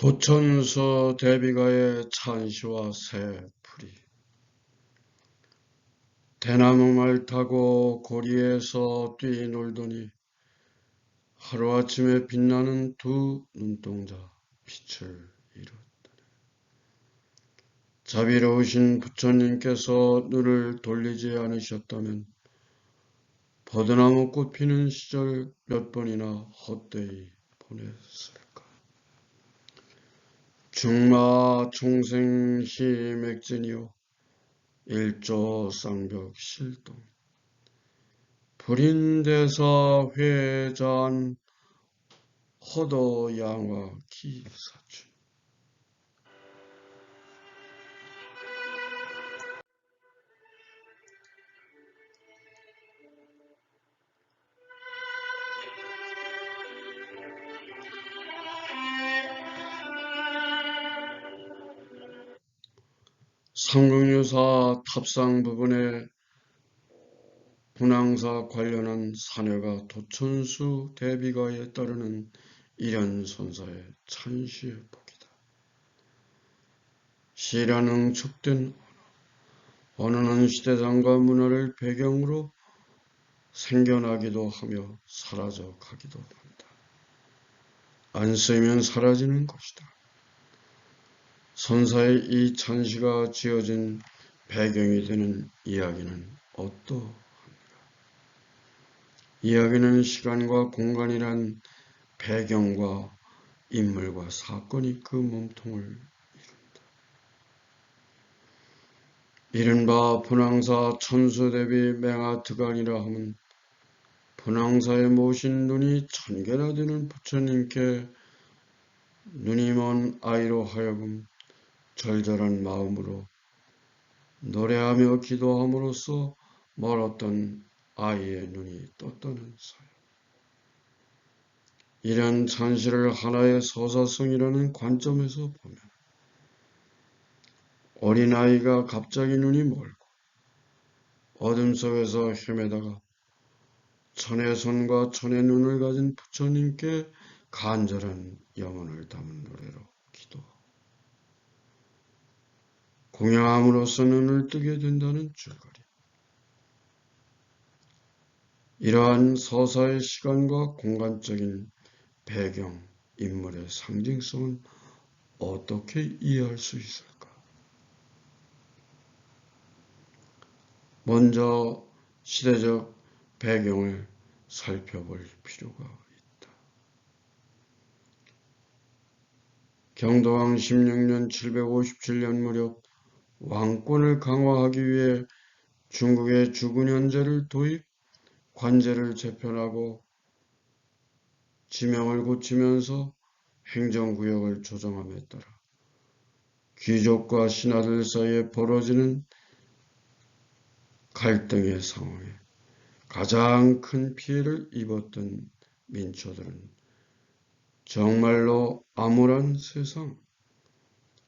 도천서 대비가의 찬시와 새풀이 대나무 말 타고 고리에서 뛰놀더니 하루아침에 빛나는 두 눈동자 빛을 잃었다. 자비로우신 부처님께서 눈을 돌리지 않으셨다면 버드나무 꽃 피는 시절 몇 번이나 헛되이 보냈을까. 중마 총생시 맥진이요 일조 쌍벽 실동 불인대사 회잔 허도 양화 기사춘. 삼국유사 탑상 부분에 분황사 관련한 사녀가 도천수 대비가에 따르는 일연선사의 찬시의 복이다. 시련은 축된 언어는 시대상과 문화를 배경으로 생겨나기도 하며 사라져 가기도 한다. 안 쓰이면 사라지는 것이다. 선사의 이 찬시가 지어진 배경이 되는 이야기는 어떠한가? 이야기는 시간과 공간이란 배경과 인물과 사건이 그 몸통을 이룬다. 이른바 분황사 천수대비 맹아드간이라 함은 분황사에 모신 눈이 천개나 되는 부처님께 눈이 먼 아이로 하여금 절절한 마음으로 노래하며 기도함으로써 멀었던 아이의 눈이 떴다는 사연. 이런 찬시를 하나의 서사성이라는 관점에서 보면 어린아이가 갑자기 눈이 멀고 어둠 속에서 헤매다가 천의 손과 천의 눈을 가진 부처님께 간절한 영혼을 담은 노래로 기도하고 공양함으로써 눈을 뜨게 된다는 줄거리. 이러한 서사의 시간과 공간적인 배경, 인물의 상징성은 어떻게 이해할 수 있을까? 먼저 시대적 배경을 살펴볼 필요가 있다. 경도왕 16년 757년 무렵 왕권을 강화하기 위해 중국의 주군현제를 도입, 관제를 재편하고 지명을 고치면서 행정구역을 조정함에 따라 귀족과 신하들 사이에 벌어지는 갈등의 상황에 가장 큰 피해를 입었던 민초들은 정말로 암울한 세상,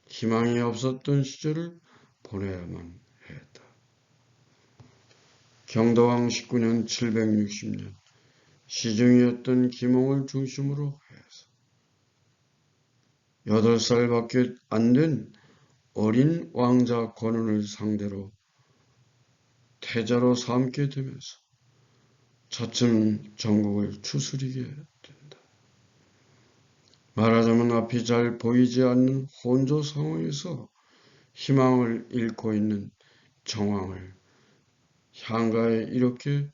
희망이 없었던 시절을 보내야만 했다. 경도왕 19년 760년 시중이었던 김홍을 중심으로 해서 8살밖에 안 된 어린 왕자 권운을 상대로 태자로 삼게 되면서 차츰 전국을 추스리게 된다. 말하자면 앞이 잘 보이지 않는 혼조 상황에서 희망을 잃고 있는 정황을 향가에 이렇게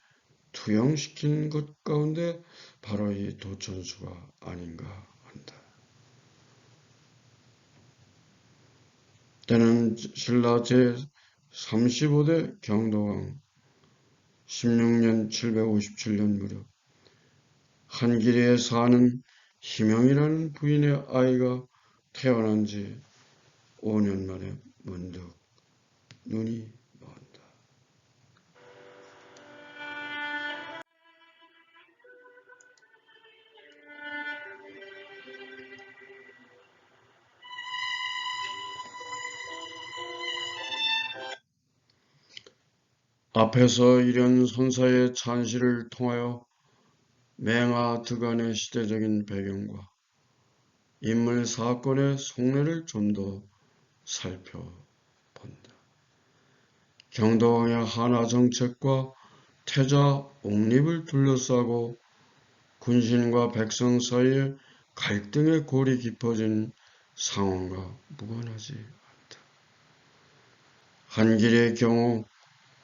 투영시킨 것 가운데 바로 이 도천수가 아닌가 한다. 때는 신라 제35대 경도왕 16년 757년 무렵 한길에 사는 희명이라는 부인의 아이가 태어난 지 5년 만에 문득 눈이 먼다. 앞에서 이런 선사의 찬시를 통하여 맹아드간의 시대적인 배경과 인물 사건의 속내를 좀 더 살펴본다. 경도왕의 한화 정책과 태자 옹립을 둘러싸고 군신과 백성 사이에 갈등의 골이 깊어진 상황과 무관하지 않다. 한길의 경우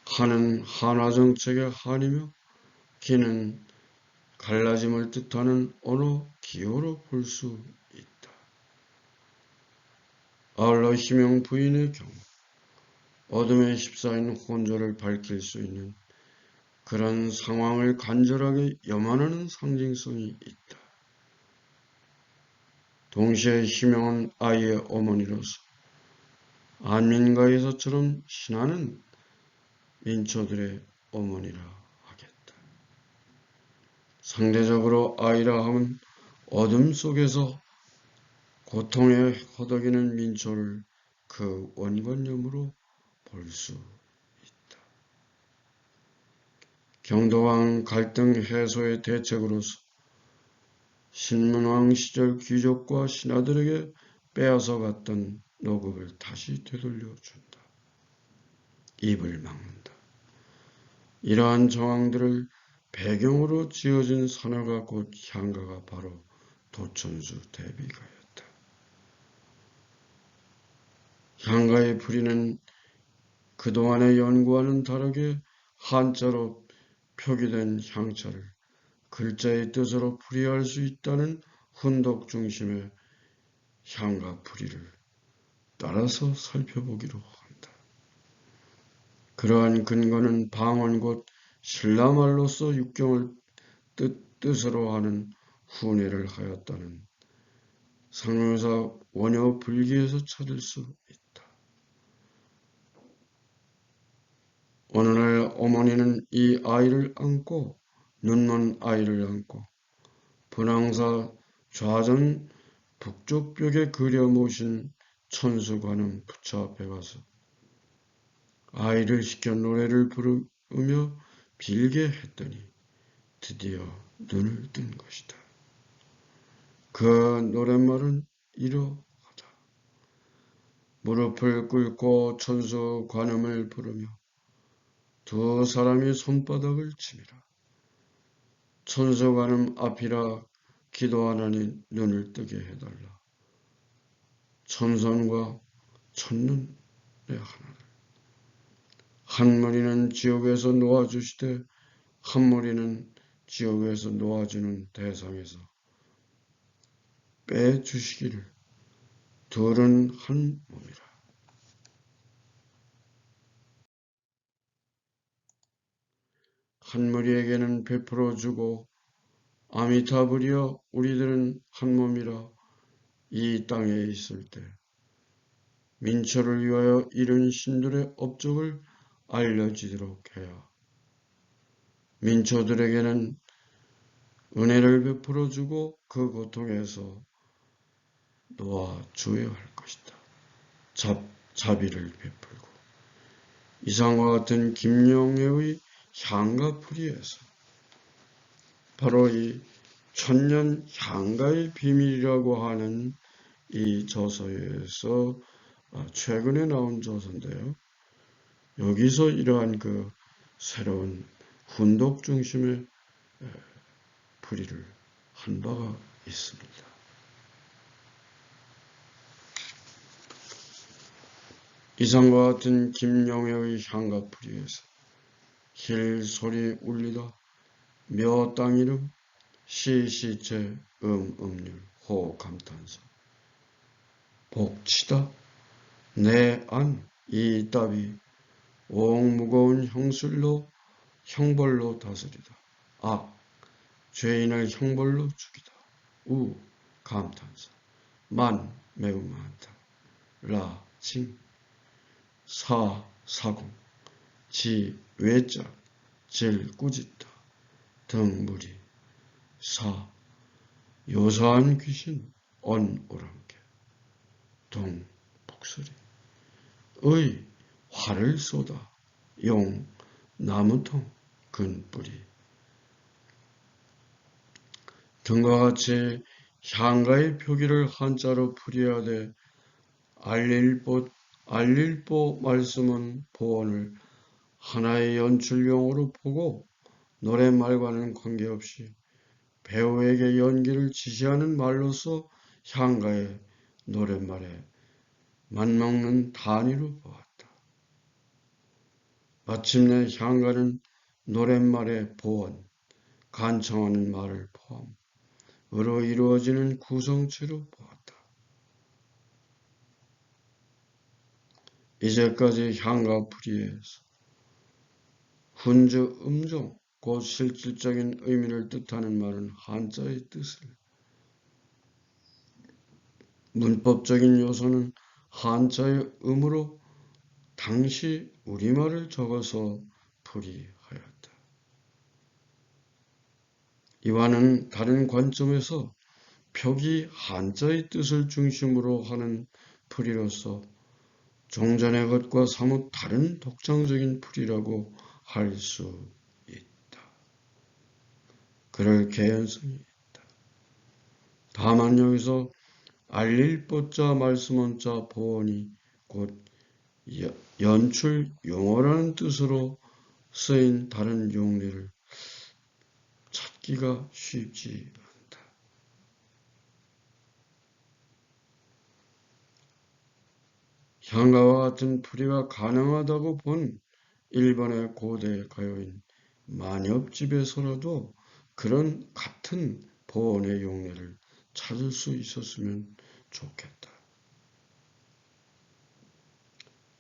한은 한화 정책의 한이며 기는 갈라짐을 뜻하는 언어 기호로 볼 수 있다. 아울러 희명 부인의 경우 어둠에 휩싸인 혼조를 밝힐 수 있는 그런 상황을 간절하게 염원하는 상징성이 있다. 동시에 희명은 아이의 어머니로서 안민가에서처럼 신하는 민초들의 어머니라 하겠다. 상대적으로 아이라 함은 어둠 속에서 고통에 허덕이는 민초를 그 원관념으로 볼 수 있다. 경도왕 갈등 해소의 대책으로서 신문왕 시절 귀족과 신하들에게 빼앗아 갔던 노급을 다시 되돌려준다. 입을 막는다. 이러한 정황들을 배경으로 지어진 산화가 곧 향가가 바로 도천수 대비가였다. 향가의 풀이는 그동안의 연구와는 다르게 한자로 표기된 향차를 글자의 뜻으로 풀이할 수 있다는 훈독 중심의 향가 풀이를 따라서 살펴보기로 한다. 그러한 근거는 방언 곧 신라말로서 육경을 뜻으로 하는 훈회를 하였다는 상명사 원효 불기에서 찾을 수 있다. 어느 날 어머니는 이 아이를 안고 눈먼 아이를 안고 분황사 좌전 북쪽 벽에 그려 모신 천수관음 부처 앞에 가서 아이를 시켜 노래를 부르며 빌게 했더니 드디어 눈을 뜬 것이다. 그 노랫말은 이러하다. 무릎을 꿇고 천수 관음을 부르며 두 사람이 손바닥을 치미라. 천수 관음 앞이라 기도하나니 눈을 뜨게 해달라. 천손과 첫눈의 하나를. 한 무리는 지옥에서 놓아주시되 한 무리는 지옥에서 놓아주는 대상에서 빼주시기를 둘은 한 몸이라. 한 무리에게는 베풀어 주고 아미타불이여 우리들은 한 몸이라 이 땅에 있을 때 민초를 위하여 이룬 신들의 업적을 알려지도록 해야 민초들에게는 은혜를 베풀어 주고 그 고통에서 놓아줘야 할 것이다. 자비를 베풀고 이상과 같은 김영애의 향가 풀이에서 바로 이 천년 향가의 비밀이라고 하는 이 저서에서 최근에 나온 저서인데요. 여기서 이러한 그 새로운 훈독 중심의 풀이를 한 바가 있습니다. 이상과 같은 김영애의 향가풀이에서 힐 소리 울리다 묘 땅 이름 시시체 음률 호 감탄사 복치다 내 안 이 답이 옥 무거운 형술로 형벌로 다스리다 악 죄인을 형벌로 죽이다 우 감탄사 만 매우 많다 라 칭 사 사공 지 외자 질 꾸짖다 등 무리 사 요사한 귀신 언 오랑캐 동 북소리 의 화를 쏟아 용 나무통 근뿌리 등과 같이 향가의 표기를 한자로 풀이하되 알릴보 말씀은 보언을 하나의 연출용으로 보고 노랫말과는 관계없이 배우에게 연기를 지시하는 말로서 향가의 노랫말에 맞먹는 단위로 보았다. 마침내 향가는 노랫말의 보언, 간청하는 말을 포함으로 이루어지는 구성체로 보았다. 이제까지 향가 풀이에서 훈주 음종, 곧 실질적인 의미를 뜻하는 말은 한자의 뜻을, 문법적인 요소는 한자의 음으로 당시 우리말을 적어서 풀이하였다. 이와는 다른 관점에서 표기 한자의 뜻을 중심으로 하는 풀이로서 종전의 것과 사뭇 다른 독창적인 풀이라고 할 수 있다. 그럴 개연성이 있다. 다만 여기서 알릴보자 말씀원자 보언이 곧 연출 용어라는 뜻으로 쓰인 다른 용례를 찾기가 쉽지 않다. 향가와 같은 풀이가 가능하다고 본 일본의 고대 가요인 만엽집에서라도 그런 같은 보언의 용례를 찾을 수 있었으면 좋겠다.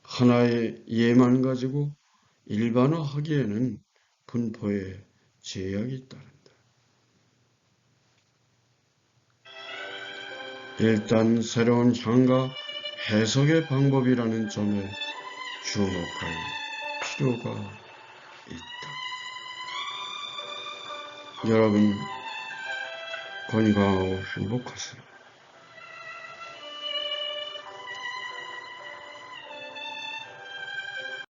하나의 예만 가지고 일반화하기에는 분포에 제약이 따른다. 일단 새로운 향가 해석의 방법이라는 점에 주목할 필요가 있다. 여러분 건강하고 행복하세요.